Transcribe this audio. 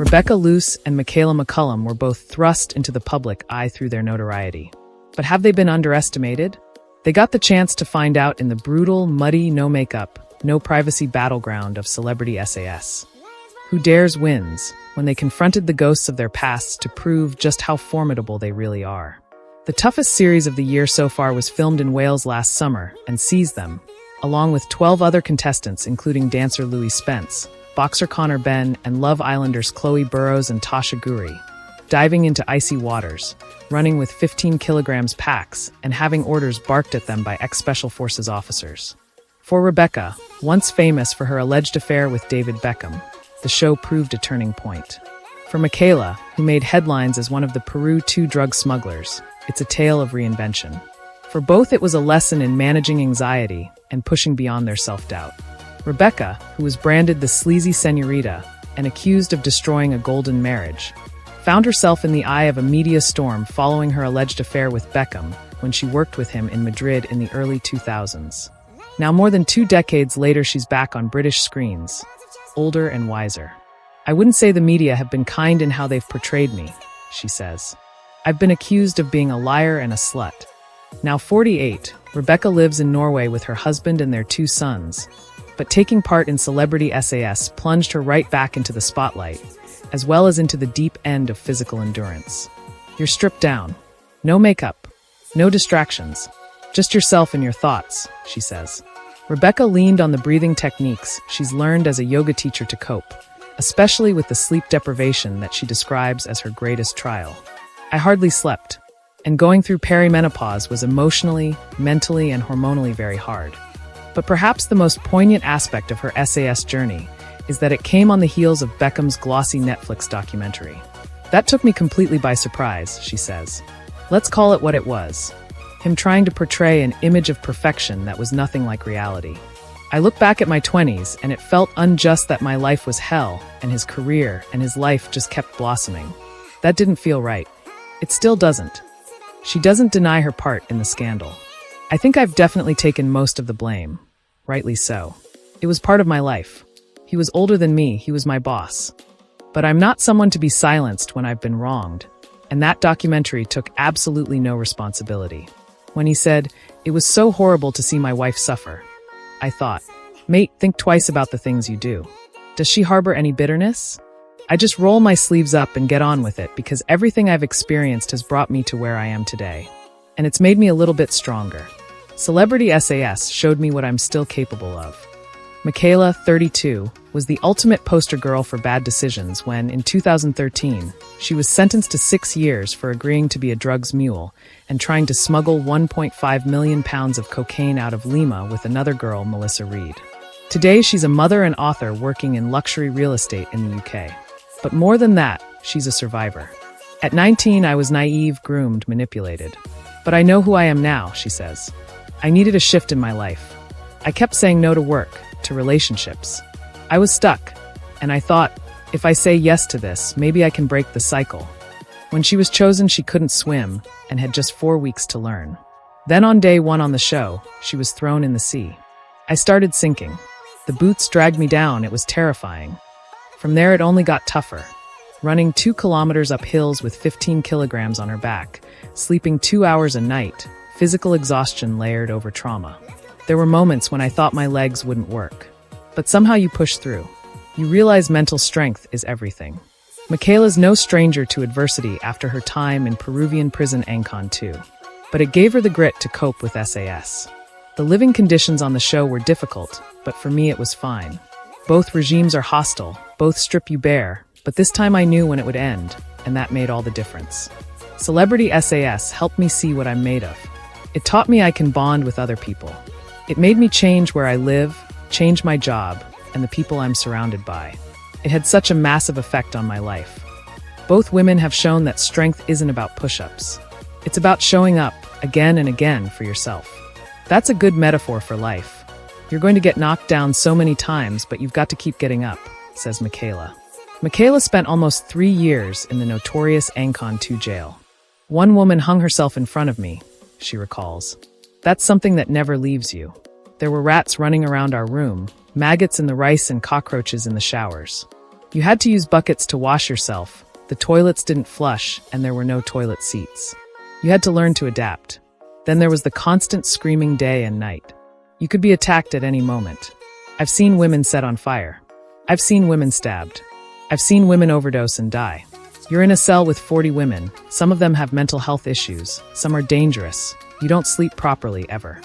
Rebecca Loos and Michaela McCullum were both thrust into the public eye through their notoriety. But have they been underestimated? They got the chance to find out in the brutal, muddy, no-makeup, no-privacy battleground of Celebrity SAS. Who dares wins when they confronted the ghosts of their pasts to prove just how formidable they really are. The toughest series of the year so far was filmed in Wales last summer and sees them, along with 12 other contestants including dancer Louis Spence, boxer Connor Benn, and Love Islanders Chloe Burrows and Tasha Guri, diving into icy waters, running with 15 kilograms packs, and having orders barked at them by ex-Special Forces officers. For Rebecca, once famous for her alleged affair with David Beckham, the show proved a turning point. For Michaela, who made headlines as one of the Peru 2 drug smugglers, it's a tale of reinvention. For both, it was a lesson in managing anxiety and pushing beyond their self-doubt. Rebecca, who was branded the sleazy senorita and accused of destroying a golden marriage, found herself in the eye of a media storm following her alleged affair with Beckham when she worked with him in Madrid in the early 2000s. Now, more than 2 decades later, she's back on British screens, older and wiser. "I wouldn't say the media have been kind in how they've portrayed me," she says. "I've been accused of being a liar and a slut." Now 48, Rebecca lives in Norway with her husband and their 2 sons. But taking part in Celebrity SAS plunged her right back into the spotlight, as well as into the deep end of physical endurance. You're stripped down. No makeup. No distractions. Just yourself and your thoughts, she says. Rebecca leaned on the breathing techniques she's learned as a yoga teacher to cope, especially with the sleep deprivation that she describes as her greatest trial. "I hardly slept, and going through perimenopause was emotionally, mentally, and hormonally very hard. But perhaps the most poignant aspect of her SAS journey is that it came on the heels of Beckham's glossy Netflix documentary. That took me completely by surprise," she says. "Let's call it what it was. Him trying to portray an image of perfection that was nothing like reality. I look back at my 20s and it felt unjust that my life was hell and his career and his life just kept blossoming. That didn't feel right. It still doesn't." She doesn't deny her part in the scandal. "I think I've definitely taken most of the blame. Rightly so. It was part of my life. He was older than me, he was my boss. But I'm not someone to be silenced when I've been wronged. And that documentary took absolutely no responsibility. When he said, 'It was so horrible to see my wife suffer,' I thought, mate, think twice about the things you do. Does she harbor any bitterness? I just roll my sleeves up and get on with it because everything I've experienced has brought me to where I am today. And it's made me a little bit stronger. Celebrity SAS showed me what I'm still capable of." Michaela, 32, was the ultimate poster girl for bad decisions when, in 2013, she was sentenced to 6 years for agreeing to be a drugs mule and trying to smuggle 1.5 million pounds of cocaine out of Lima with another girl, Melissa Reed. Today, she's a mother and author working in luxury real estate in the UK. But more than that, she's a survivor. "At 19, I was naive, groomed, manipulated. But I know who I am now," she says. "I needed a shift in my life. I kept saying no to work, to relationships. I was stuck, and I thought, if I say yes to this, maybe I can break the cycle." When she was chosen, she couldn't swim and had just 4 weeks to learn. Then on day 1 on the show, she was thrown in the sea. "I started sinking. The boots dragged me down, it was terrifying. From there it only got tougher. Running 2 kilometers up hills with 15 kilograms on her back, sleeping 2 hours a night, physical exhaustion layered over trauma. There were moments when I thought my legs wouldn't work. But somehow you push through. You realize mental strength is everything." Michaela's no stranger to adversity after her time in Peruvian prison Ancon 2. But it gave her the grit to cope with SAS. "The living conditions on the show were difficult, but for me it was fine. Both regimes are hostile, both strip you bare, but this time I knew when it would end, and that made all the difference. Celebrity SAS helped me see what I'm made of. It taught me I can bond with other people. It made me change where I live, change my job, and the people I'm surrounded by. It had such a massive effect on my life. Both women have shown that strength isn't about push-ups. It's about showing up, again and again, for yourself. That's a good metaphor for life. You're going to get knocked down so many times, but you've got to keep getting up," says Michaela. Michaela spent almost 3 years in the notorious Ancon 2 jail. "One woman hung herself in front of me," she recalls. "That's something that never leaves you. There were rats running around our room, maggots in the rice and cockroaches in the showers. You had to use buckets to wash yourself. The toilets didn't flush, and there were no toilet seats. You had to learn to adapt. Then there was the constant screaming day and night. You could be attacked at any moment. I've seen women set on fire. I've seen women stabbed. I've seen women overdose and die. You're in a cell with 40 women. Some of them have mental health issues. Some are dangerous. You don't sleep properly ever.